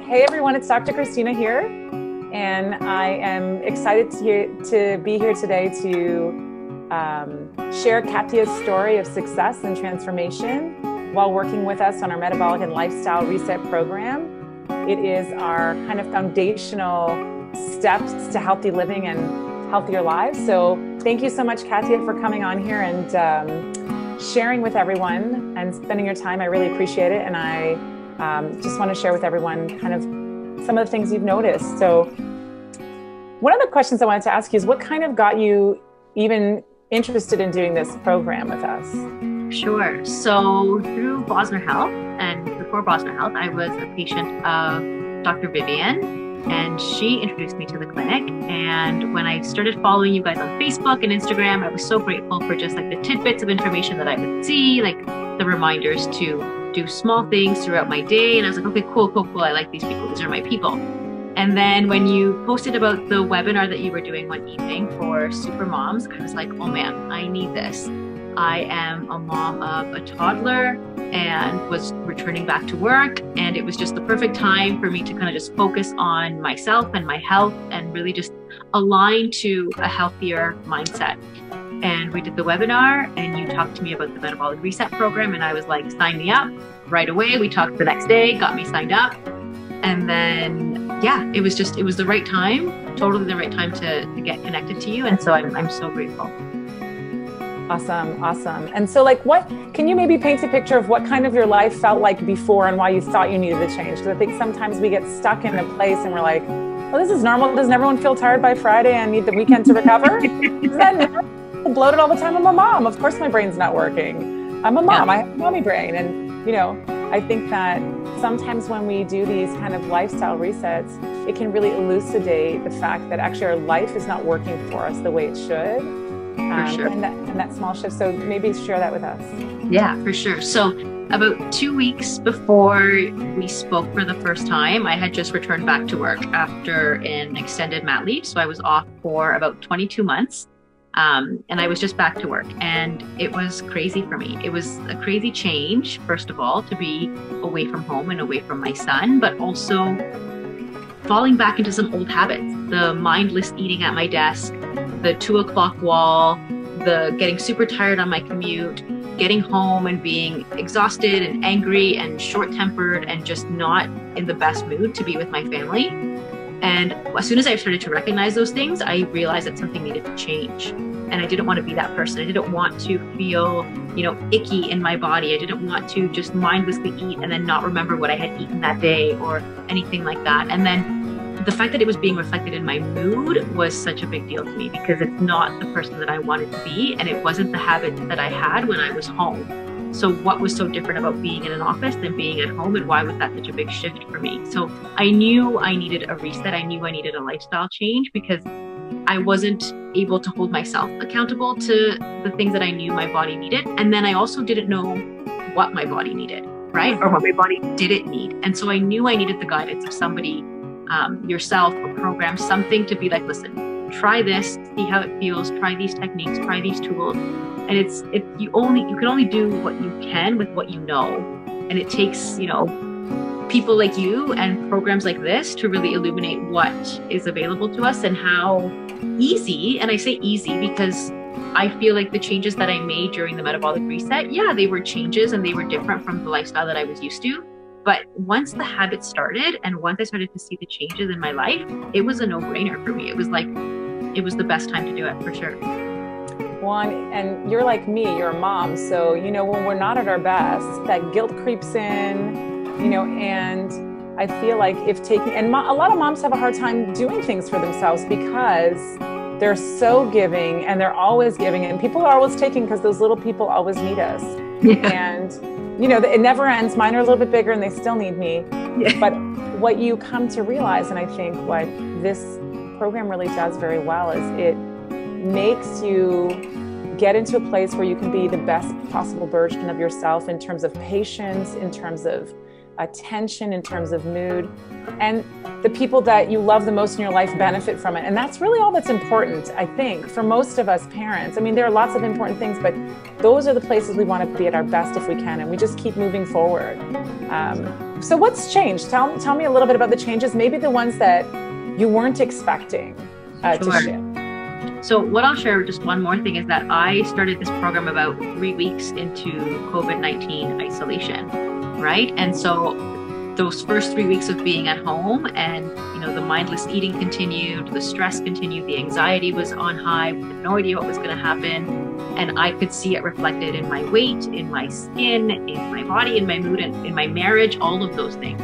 Hey everyone, it's Dr. Christina here, and I am excited to be here today to share Kathia's story of success and transformation while working with us on our Metabolic and Lifestyle Reset program. It is our kind of foundational steps to healthy living and healthier lives. So thank you so much, Kathia, for coming on here and sharing with everyone and spending your time. I really appreciate it, and I just want to share with everyone kind of some of the things you've noticed. So one of the questions I wanted to ask you is what kind of got you even interested in doing this program with us? Sure. So through Bosnar Health, and before Bosnar Health, I was a patient of Dr. Vivian, and she introduced me to the clinic. And when I started following you guys on Facebook and Instagram, I was so grateful for just like the tidbits of information that I would see, like the reminders to do small things throughout my day. And I was like, okay, cool. I like these people. These are my people. And then when you posted about the webinar that you were doing one evening for super moms, I was like, oh man, I need this. I am a mom of a toddler and was returning back to work. And it was just the perfect time for me to kind of just focus on myself and my health and really just align to a healthier mindset. And we did the webinar and you talked to me about the Metabolic Reset program. And I was like, sign me up right away. We talked the next day, got me signed up. And then, yeah, it was the right time, totally the right time to get connected to you. And so I'm so grateful. Awesome. And so can you maybe paint a picture of what kind of your life felt like before and why you thought you needed to change? Because I think sometimes we get stuck in a place and we're like, well, this is normal. Doesn't everyone feel tired by Friday and need the weekend to recover? Is that normal? Bloated all the time. I'm a mom. Of course my brain's not working. I'm a mom. Yeah. I have a mommy brain. And, I think that sometimes when we do these kind of lifestyle resets, it can really elucidate the fact that actually our life is not working for us the way it should. For sure. And that small shift. So maybe share that with us. Yeah, for sure. So about 2 weeks before we spoke for the first time, I had just returned back to work after an extended mat leave. So I was off for about 22 months. And I was just back to work, and it was crazy for me. It was a crazy change, first of all, to be away from home and away from my son, but also falling back into some old habits, the mindless eating at my desk, the 2 o'clock wall, the getting super tired on my commute, getting home and being exhausted and angry and short-tempered and just not in the best mood to be with my family. And as soon as I started to recognize those things, I realized that something needed to change. And I didn't want to be that person. I didn't want to feel, icky in my body. I didn't want to just mindlessly eat and then not remember what I had eaten that day or anything like that. And then the fact that it was being reflected in my mood was such a big deal to me because it's not the person that I wanted to be. And it wasn't the habits that I had when I was home. So what was so different about being in an office than being at home, and why was that such a big shift for me? So I knew I needed a reset. I knew I needed a lifestyle change because I wasn't able to hold myself accountable to the things that I knew my body needed. And then I also didn't know what my body needed, right? Or what my body didn't need. And so I knew I needed the guidance of somebody, yourself, a program, something to be like, listen, try this, see how it feels, try these techniques, try these tools. And you can only do what you can with what you know. And it takes, people like you and programs like this to really illuminate what is available to us and how easy, and I say easy because I feel like the changes that I made during the Metabolic Reset, yeah, they were changes and they were different from the lifestyle that I was used to. But once the habit started and once I started to see the changes in my life, it was a no-brainer for me. It was the best time to do it for sure. And you're like me, you're a mom. So, when we're not at our best, that guilt creeps in, and I feel like a lot of moms have a hard time doing things for themselves because they're so giving and they're always giving, and people are always taking because those little people always need us. Yeah. And, it never ends. Mine are a little bit bigger and they still need me. Yeah. But what you come to realize, and I think what this program really does very well, is it makes you get into a place where you can be the best possible version of yourself in terms of patience, in terms of tension in terms of mood, and the people that you love the most in your life benefit from it. And that's really all that's important, I think, for most of us parents. I mean, there are lots of important things, but those are the places we want to be at our best if we can, and we just keep moving forward. So what's changed? Tell me a little bit about the changes, maybe the ones that you weren't expecting to shift. So what I'll share, just one more thing, is that I started this program about 3 weeks into COVID-19 isolation, right? And so those first 3 weeks of being at home, and the mindless eating continued, the stress continued, the anxiety was on high, we had no idea what was going to happen. And I could see it reflected in my weight, in my skin, in my body, in my mood, and in my marriage, all of those things.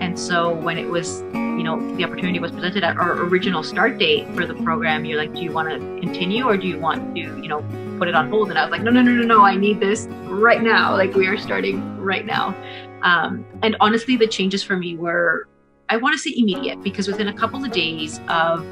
And so when it was, the opportunity was presented at our original start date for the program, you're like, do you want to continue, or do you want to, put it on hold? And I was like, no, I need this right now. Like, we are starting right now. And honestly, the changes for me were, I want to say immediate, because within a couple of days of,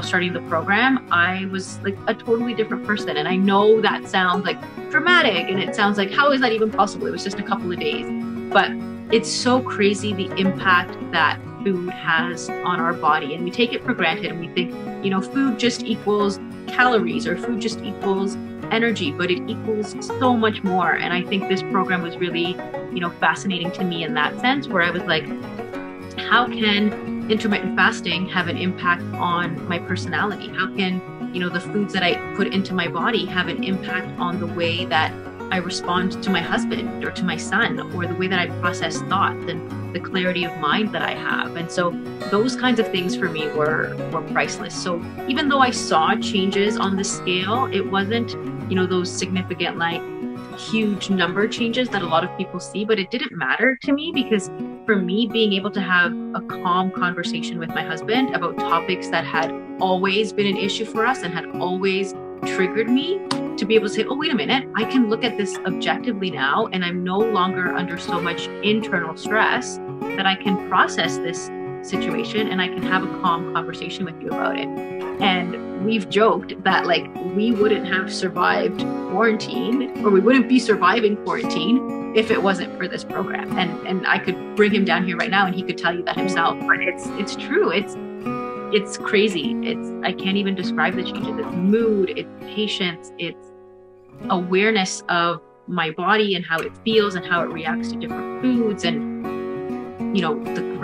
starting the program, I was like a totally different person. And I know that sounds like dramatic, and it sounds like, how is that even possible? It was just a couple of days. But it's so crazy, the impact that food has on our body. And we take it for granted, and we think, food just equals calories, or food just equals energy, but it equals so much more. And I think this program was really, fascinating to me in that sense, where I was like, how can intermittent fasting have an impact on my personality? How can, the foods that I put into my body have an impact on the way that I respond to my husband or to my son, or the way that I process thoughts and the clarity of mind that I have? And so those kinds of things for me were priceless. So even though I saw changes on the scale, it wasn't, those significant, like, huge number changes that a lot of people see, but it didn't matter to me, because for me, being able to have a calm conversation with my husband about topics that had always been an issue for us and had always triggered me, to be able to say, oh, wait a minute, I can look at this objectively now, and I'm no longer under so much internal stress, that I can process this situation and I can have a calm conversation with you about it. And we've joked that, like, we wouldn't have survived quarantine, or we wouldn't be surviving quarantine, if it wasn't for this program. And I could bring him down here right now and he could tell you that himself, but it's true. It's crazy. I can't even describe the changes. It's mood, it's patience, it's awareness of my body and how it feels and how it reacts to different foods. And,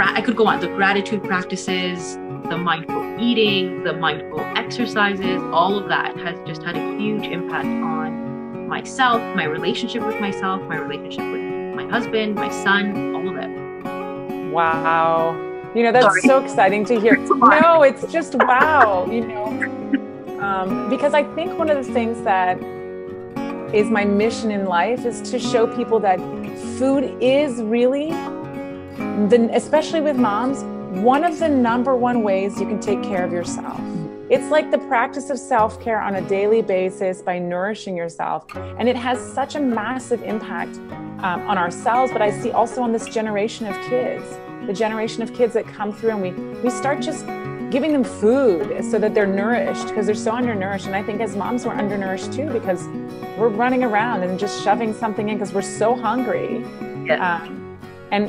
I could go on, the gratitude practices, the mindful eating, the mindful exercises, all of that has just had a huge impact on myself, my relationship with myself, my relationship with my husband, my son, all of it. Wow. That's so exciting to hear. No, it's just wow, because I think one of the things that is my mission in life is to show people that food is really, especially with moms, one of the number one ways you can take care of yourself. It's like the practice of self-care on a daily basis by nourishing yourself. And it has such a massive impact on ourselves, but I see also on this generation of kids, the generation of kids that come through, and we start just giving them food so that they're nourished, because they're so undernourished. And I think as moms, we're undernourished too, because we're running around and just shoving something in because we're so hungry. Yeah. And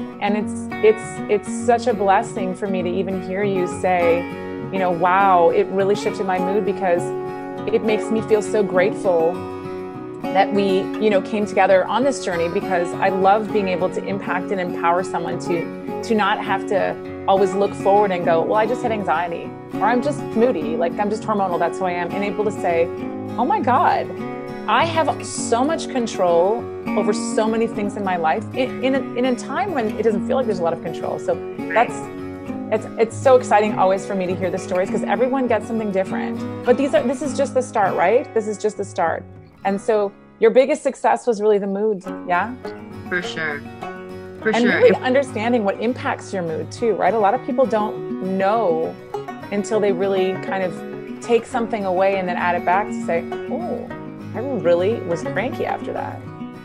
it's such a blessing for me to even hear you say, wow, it really shifted my mood, because it makes me feel so grateful that we, came together on this journey, because I love being able to impact and empower someone to not have to always look forward and go, well, I just had anxiety, or I'm just moody, like I'm just hormonal, that's who I am. And able to say, oh my God, I have so much control over so many things in my life in a time when it doesn't feel like there's a lot of control. So it's so exciting always for me to hear the stories, because everyone gets something different. But this is just the start, right? This is just the start. And so your biggest success was really the mood, yeah? For sure. And really understanding what impacts your mood too, right? A lot of people don't know until they really kind of take something away and then add it back to say, oh, I really was cranky after that.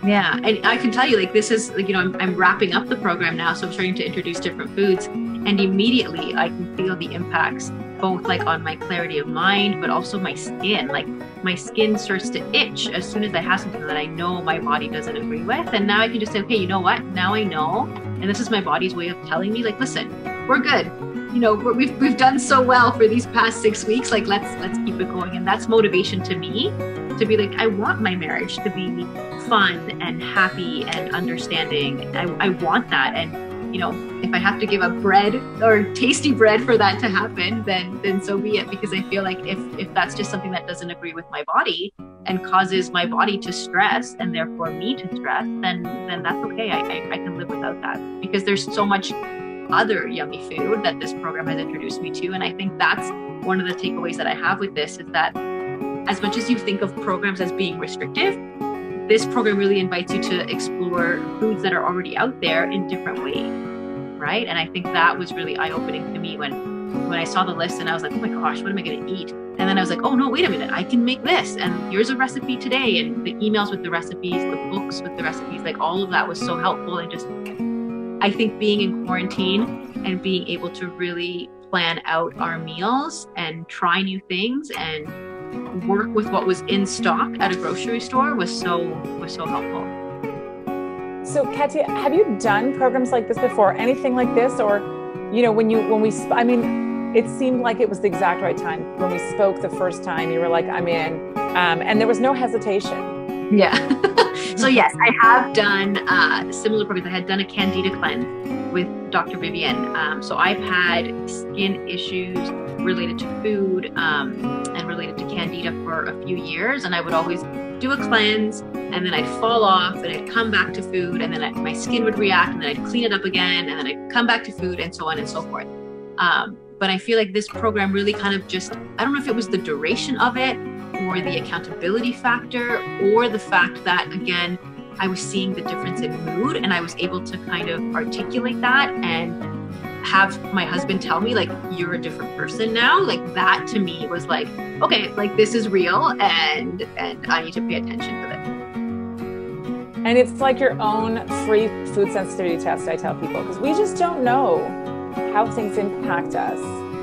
Yeah, and I can tell you, like, this is, like, I'm wrapping up the program now, so I'm starting to introduce different foods, and immediately I can feel the impacts, both like on my clarity of mind, but also my skin. Like, my skin starts to itch as soon as I have something that I know my body doesn't agree with, and now I can just say, okay, you know what? Now I know And this is my body's way of telling me, like, listen, we're good. You know, we've done so well for these past 6 weeks. Like, let's keep it going. And that's motivation to me, to be like, I want my marriage to be fun and happy and understanding. I want that. And, you know, if I have to give up bread or tasty bread for that to happen, then so be it. Because I feel like if that's just something that doesn't agree with my body and causes my body to stress and therefore me to stress, then that's okay. I can live without that, because there's so much other yummy food that this program has introduced me to. And I think that's one of the takeaways that I have with this, is that as much as you think of programs as being restrictive, this program really invites you to explore foods that are already out there in different ways, right? And I think that was really eye-opening to me when I saw the list, and I was like, oh my gosh, what am I going to eat? And then I was like, oh no, wait a minute, I can make this, and here's a recipe today, and the emails with the recipes, the books with the recipes, like all of that was so helpful. And just, I think being in quarantine and being able to really plan out our meals and try new things and work with what was in stock at a grocery store was so helpful. So Kathia, have you done programs like this before? Anything like this? Or, you know, I mean, it seemed like it was the exact right time. When we spoke the first time, you were like, I'm in, and there was no hesitation. Yeah. So yes, I have done similar programs. I had done a Candida cleanse with Dr. Vivian. So I've had skin issues related to food and related to Candida for a few years. And I would always do a cleanse, and then I'd fall off, and I'd come back to food, and then my skin would react, and then I'd clean it up again, and then I'd come back to food, and so on and so forth. But I feel like this program really kind of just, I don't know if it was the duration of it, or the accountability factor, or the fact that, again, I was seeing the difference in mood, and I was able to kind of articulate that and have my husband tell me, like, you're a different person now. Like, that to me was like, okay, like, this is real, and I need to pay attention to this. And it's like your own free food sensitivity test, I tell people, because we just don't know how things impact us.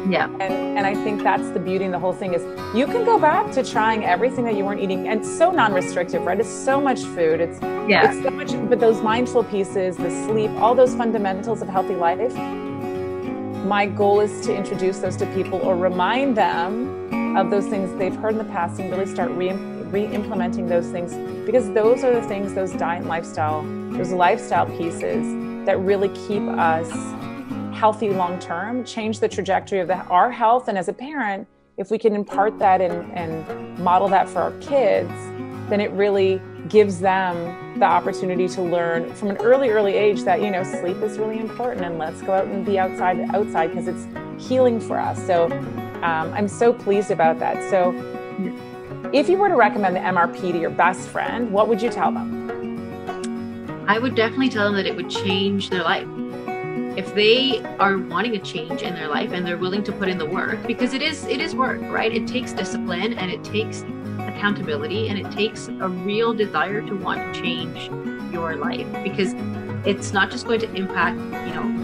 Yeah. And I think that's the beauty, and the whole thing is you can go back to trying everything that you weren't eating, and so non-restrictive, right? It's so much food. It's so much, but those mindful pieces, the sleep, all those fundamentals of healthy life. My goal is to introduce those to people, or remind them of those things they've heard in the past, and really start re-implementing those things, because those are the things, those diet and lifestyle, those lifestyle pieces that really keep us healthy long-term, change the trajectory of our health. And as a parent, if we can impart that and model that for our kids, then it really gives them the opportunity to learn from an early age that, you know, sleep is really important, and let's go out and be outside because it's healing for us. So I'm so pleased about that. So if you were to recommend the MRP to your best friend, what would you tell them? I would definitely tell them that it would change their life. If they are wanting a change in their life and they're willing to put in the work, because it is work, right? It takes discipline, and it takes accountability, and it takes a real desire to want to change your life, because it's not just going to impact,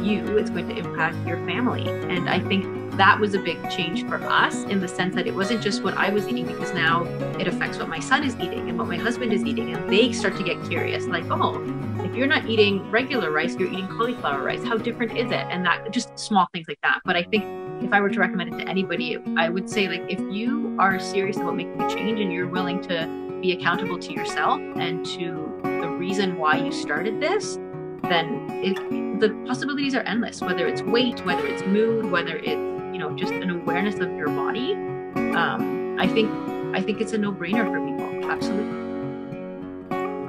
you, it's going to impact your family. And I think that was a big change for us, in the sense that it wasn't just what I was eating, because now it affects what my son is eating and what my husband is eating, and they start to get curious, like, oh, if you're not eating regular rice, you're eating cauliflower rice. How different is it? And that, just small things like that. But I think if I were to recommend it to anybody, I would say, like, if you are serious about making a change and you're willing to be accountable to yourself and to the reason why you started this, then the possibilities are endless, whether it's weight, whether it's mood, whether it's, just an awareness of your body. I think it's a no-brainer for people. Absolutely.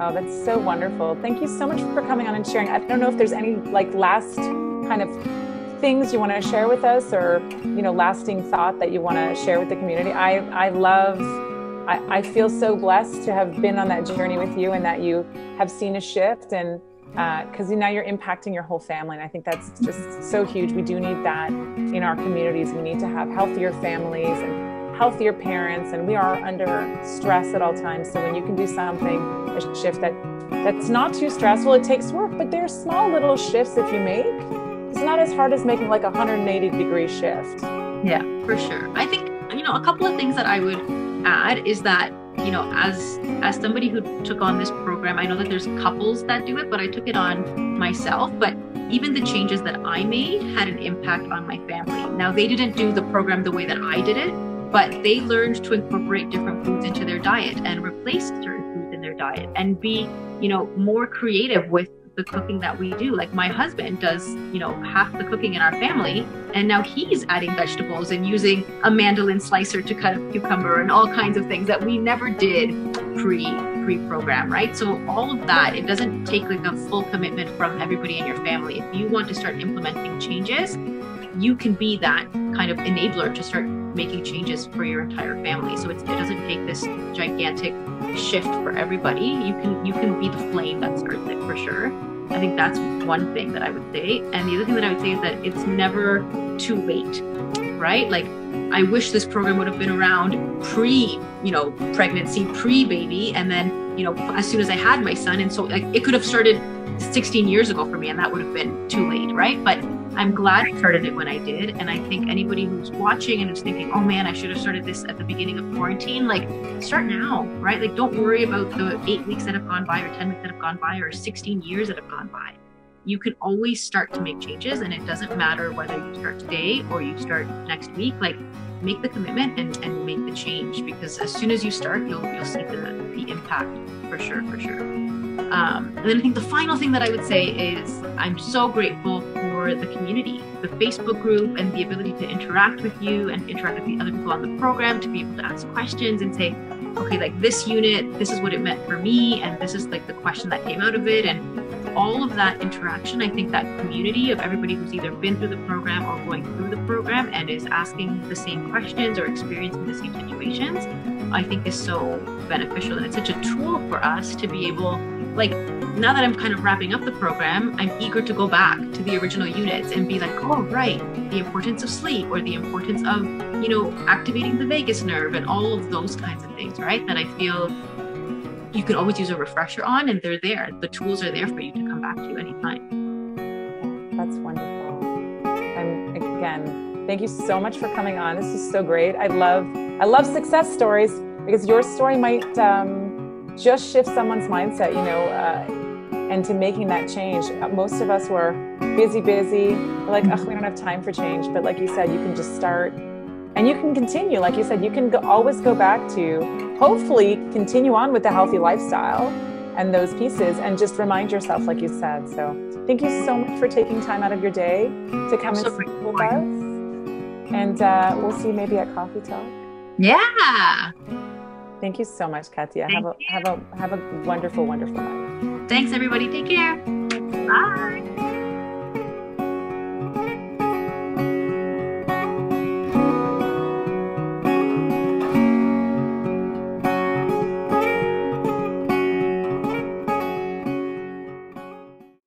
Oh, that's so wonderful. Thank you so much for coming on and sharing. I don't know if there's any last kind of things you want to share with us, or, lasting thought that you want to share with the community. I feel so blessed to have been on that journey with you, and that you have seen a shift, and because now you're impacting your whole family. And I think that's just so huge. We do need that in our communities. We need to have healthier families and healthier parents, and we are under stress at all times. So when you can do something, a shift that's not too stressful, it takes work, but there's small little shifts if you make. It's not as hard as making like a 180-degree shift. Yeah, for sure. I think, a couple of things that I would add is that, as somebody who took on this program, I know that there's couples that do it, but I took it on myself. But, even the changes that I made had an impact on my family. Now, they didn't do the program the way that I did it, but they learned to incorporate different foods into their diet and replace certain foods in their diet and be, more creative with the cooking that we do. Like my husband does, half the cooking in our family, and now he's adding vegetables and using a mandolin slicer to cut a cucumber and all kinds of things that we never did pre-program, right? So all of that, it doesn't take like a full commitment from everybody in your family. If you want to start implementing changes, you can be that kind of enabler to start making changes for your entire family. So it doesn't take this gigantic shift for everybody. You can be the flame that starts it for sure. I think that's one thing that I would say. And the other thing that I would say is that it's never too late, right? Like, I wish this program would have been around pregnancy, pre-baby, and then, as soon as I had my son. And so like it could have started 16 years ago for me, and that would have been too late, right? But I'm glad I started it when I did. And I think anybody who's watching and is thinking, oh man, I should have started this at the beginning of quarantine, like start now, right? Like don't worry about the 8 weeks that have gone by or 10 weeks that have gone by or 16 years that have gone by. You can always start to make changes, and it doesn't matter whether you start today or you start next week. Like make the commitment and make the change, because as soon as you start, you'll see the impact for sure. And then I think the final thing that I would say is I'm so grateful for the community, the Facebook group, and the ability to interact with you and interact with the other people on the program, to be able to ask questions and say, okay, like this unit, this is what it meant for me, and this is like the question that came out of it. And all of that interaction, I think that community of everybody who's either been through the program or going through the program and is asking the same questions or experiencing the same situations, I think is so beneficial. And it's such a tool for us to be able, like, now that I'm kind of wrapping up the program, I'm eager to go back to the original units and be like, oh, right, the importance of sleep, or the importance of, activating the vagus nerve and all of those kinds of things, right? That I feel you can always use a refresher on, and they're there. The tools are there for you to come back to anytime. That's wonderful. And again, thank you so much for coming on. This is so great. I love success stories, because your story might just shift someone's mindset, and to making that change. Most of us were busy. We're like, oh, we don't have time for change. But like you said, you can just start and you can continue. Like you said, you can always go back to, hopefully continue on with the healthy lifestyle and those pieces, and just remind yourself, like you said. So thank you so much for taking time out of your day to come and speak with us. And we'll see you maybe at Coffee Talk. Yeah. Thank you so much, Kathia. Have a wonderful, wonderful night. Thanks, everybody. Take care. Bye.